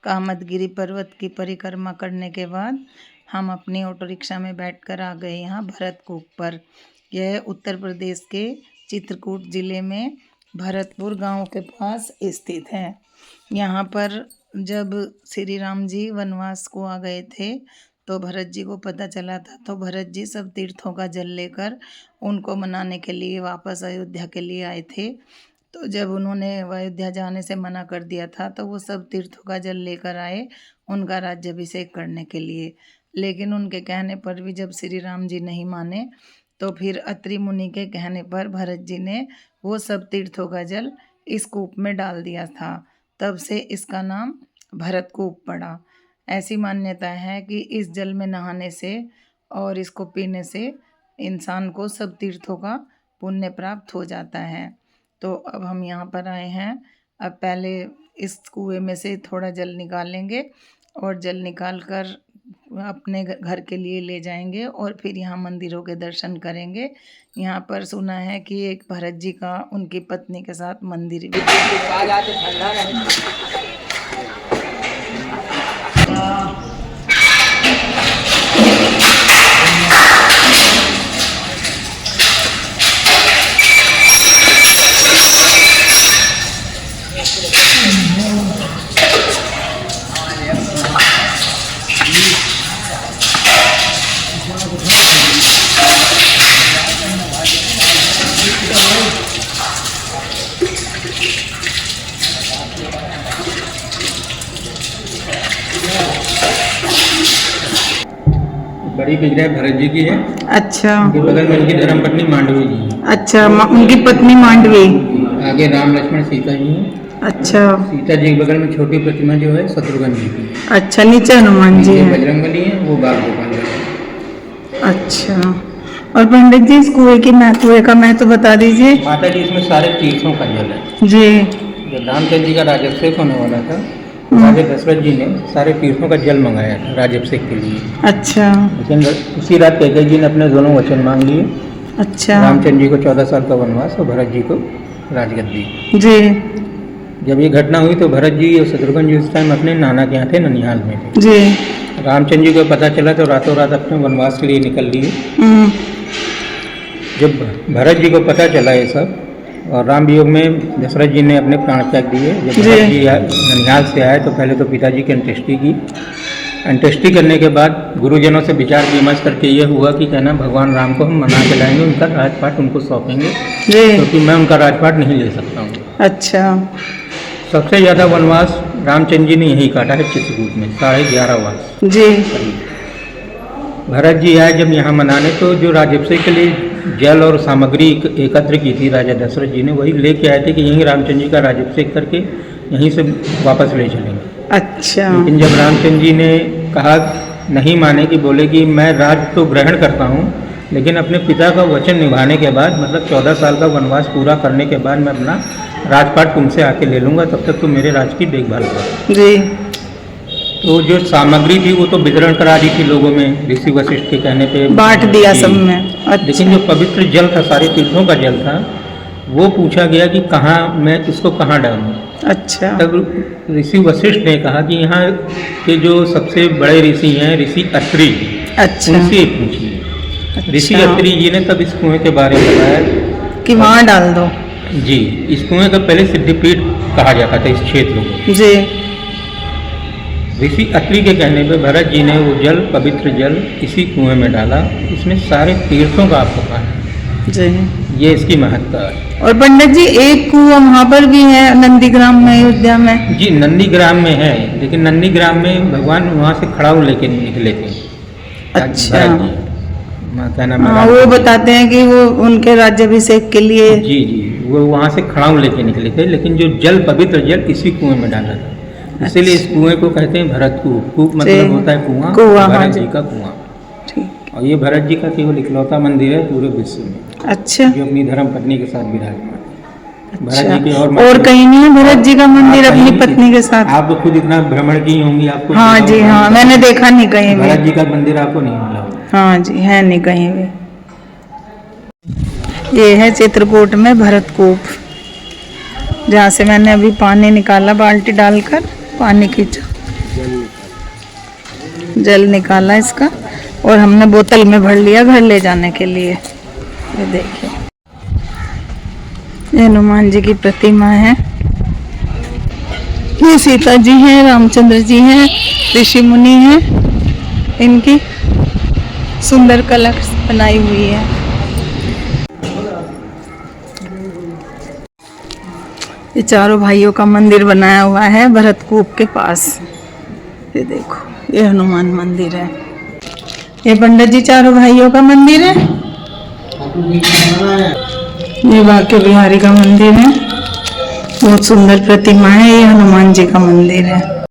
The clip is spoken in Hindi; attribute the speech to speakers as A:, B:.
A: कामदगिरी पर्वत की परिक्रमा करने के बाद हम अपनी ऑटो रिक्शा में बैठकर आ गए यहाँ भरतकूप पर। यह उत्तर प्रदेश के चित्रकूट ज़िले में भरतपुर गांव के पास स्थित है। यहाँ पर जब श्री राम जी वनवास को आ गए थे तो भरत जी को पता चला था, तो भरत जी सब तीर्थों का जल लेकर उनको मनाने के लिए वापस अयोध्या के लिए आए थे। तो जब उन्होंने अयोध्या जाने से मना कर दिया था तो वो सब तीर्थों का जल लेकर आए उनका राज्याभिषेक करने के लिए। लेकिन उनके कहने पर भी जब श्री राम जी नहीं माने तो फिर अत्रि मुनि के कहने पर भरत जी ने वो सब तीर्थों का जल इस कूप में डाल दिया था। तब से इसका नाम भरतकूप पड़ा। ऐसी मान्यता है कि इस जल में नहाने से और इसको पीने से इंसान को सब तीर्थों का पुण्य प्राप्त हो जाता है। तो अब हम यहाँ पर आए हैं। अब पहले इस कुएं में से थोड़ा जल निकालेंगे और जल निकाल कर अपने घर के लिए ले जाएंगे और फिर यहाँ मंदिरों के दर्शन करेंगे। यहाँ पर सुना है कि एक भरत जी का उनकी पत्नी के साथ मंदिर भी
B: बड़ी विग्रह भरत जी की है।
A: अच्छा।
B: उनके बगल में उनकी धर्मपत्नी मांडवी जी है।
A: अच्छा, उनकी पत्नी मांडवी।
B: आगे राम लक्ष्मण सीता जी हैं।
A: अच्छा।
B: सीता जी के बगल में छोटी प्रतिमा जो है शत्रुघ्न जी की।
A: अच्छा, नीचे हनुमान जी हैं।
B: बजरंगबली है, वो बाल गोपाल जी।
A: अच्छा। और पंडित जी इस कुएं की कुएं का महत्व बता दीजिए।
B: माता जी इसमें सारे तीर्थों का जल है
A: जी।
B: जब रामचंद्र जी का राज्याभिषेक होने वाला था राजा दशरथ जी ने सारे तीर्थों का जल मंगाया था राज्याभिषेक के लिए।
A: अच्छा।
B: लेकिन उसी रात कैकेयी जी ने अपने दोनों वचन मांग लिए।
A: अच्छा।
B: रामचंद्र जी को 14 साल का वनवास और भरत जी को राजगद्दी
A: जी।
B: जब ये घटना हुई तो भरत जी और शत्रुघ्न जी उस टाइम अपने नाना के यहाँ थे, ननिहाल में थे।
A: जी।
B: रामचंद्र जी को पता चला तो रातों रात अपने वनवास के लिए निकल लिए। जब भरत जी को पता चला ये सब और राम वियोग में दशरथ जी ने अपने प्राण त्याग दिए। जब भरत जी ननिहाल से आए तो पहले तो पिताजी की अंत्येष्टि की। अंत्येष्टि करने के बाद गुरुजनों से विचार विमर्श करके ये हुआ कि कहना भगवान राम को हम मना के लाएंगे, उनका राजपाट उनको सौंपेंगे क्योंकि मैं उनका राजपाट नहीं ले सकता हूँ।
A: अच्छा।
B: सबसे ज़्यादा वनवास रामचंद्र जी ने यही काटा है चित्रकूट में, 11.5 वर्ष।
A: जी।
B: भरत जी आए जब यहाँ मनाने तो जो राज्याभिषेक के लिए जल और सामग्री एकत्र की थी राजा दशरथ जी ने, वही लेके आए थे कि यहीं रामचंद्र जी का राज्याभिषेक करके यहीं से वापस ले चलेंगे।
A: अच्छा।
B: लेकिन जब रामचंद्र जी ने कहा नहीं माने, कि बोले कि मैं राज तो ग्रहण करता हूँ लेकिन अपने पिता का वचन निभाने के बाद मतलब 14 साल का वनवास पूरा करने के बाद मैं अपना राजपाट तुमसे आके ले लूँगा, तब तक तो मेरे राज की देखभाल करो।
A: जी।
B: तो जो सामग्री थी वो तो वितरण करा दी थी लोगों में, ऋषि वशिष्ठ के कहने पे
A: बांट दिया सब में। अच्छा।
B: लेकिन जो पवित्र जल था, सारे तीर्थों का जल था, वो पूछा गया कि कहाँ मैं इसको कहाँ डालूं।
A: अच्छा।
B: तब ऋषि वशिष्ठ ने कहा कि यहाँ के जो सबसे बड़े ऋषि हैं ऋषि अत्रि,
A: अच्छा,
B: उनसे पूछिए।
A: अच्छा।
B: ऋषि अत्रि जी ने तब इस कुएं के बारे में बताया
A: कि वहाँ डाल दो।
B: जी। इस कुएं का पहले सिद्धिपीठ कहा जाता था इस क्षेत्र को।
A: जी।
B: ऋषि अत्रि के कहने पे भरत जी ने वो जल, पवित्र जल इसी कुएं में डाला। इसमें सारे तीर्थों का आपको पाना
A: जी।
B: ये इसकी महत्ता है।
A: और पंडित जी एक कुआं वहाँ पर भी है नंदीग्राम में, अयोध्या में।
B: जी, नंदीग्राम में है, लेकिन नंदीग्राम में भगवान वहाँ से खड़ाऊ लेके निकले थे।
A: अच्छा।
B: क्या नाम है?
A: हाँ, वो बताते हैं कि वो उनके राज्याभिषेक के लिए।
B: जी जी, वो वहाँ से खड़ाऊ लेके निकले थे, लेकिन जो जल, पवित्र जल इसी कुएं में डाला था। इसीलिए इस कुएं को कहते हैं भरतकूप। कूप मतलब होता है कुआं, भरत जी का कुआं। और ये भरत जी का केवल इकलौता मंदिर है पूरे विश्व में।
A: अच्छा।
B: जो अपनी धर्म पत्नी के साथ विराजमान है।
A: अच्छा।
B: भरत जी के
A: और कहीं नहीं है भरत जी का मंदिर अपनी पत्नी के साथ?
B: आप तो खुद इतना भ्रमण की होंगी, आपको।
A: हाँ जी, हाँ, मैंने देखा नहीं कहीं भी।
B: भरत जी का मंदिर आपको नहीं मिला।
A: हाँ जी, है नहीं कहीं भी। ये है चित्रकूट में भरतकूप, जहाँ से मैंने अभी पानी निकाला बाल्टी डालकर, पानी खींचा। जल निकाला इसका और हमने बोतल में भर लिया घर ले जाने के लिए। ये देखिए, ये हनुमान जी की प्रतिमा है। ये सीता जी हैं, रामचंद्र जी हैं, ऋषि मुनि हैं। इनकी सुंदर कला बनाई हुई है। ये चारों भाइयों का मंदिर बनाया हुआ है भरतकूप के पास। ये देखो, ये हनुमान मंदिर है। ये पंडित जी चारों भाइयों का मंदिर है। ये बांके बिहारी का मंदिर है। बहुत सुंदर प्रतिमा है। ये हनुमान जी का मंदिर है।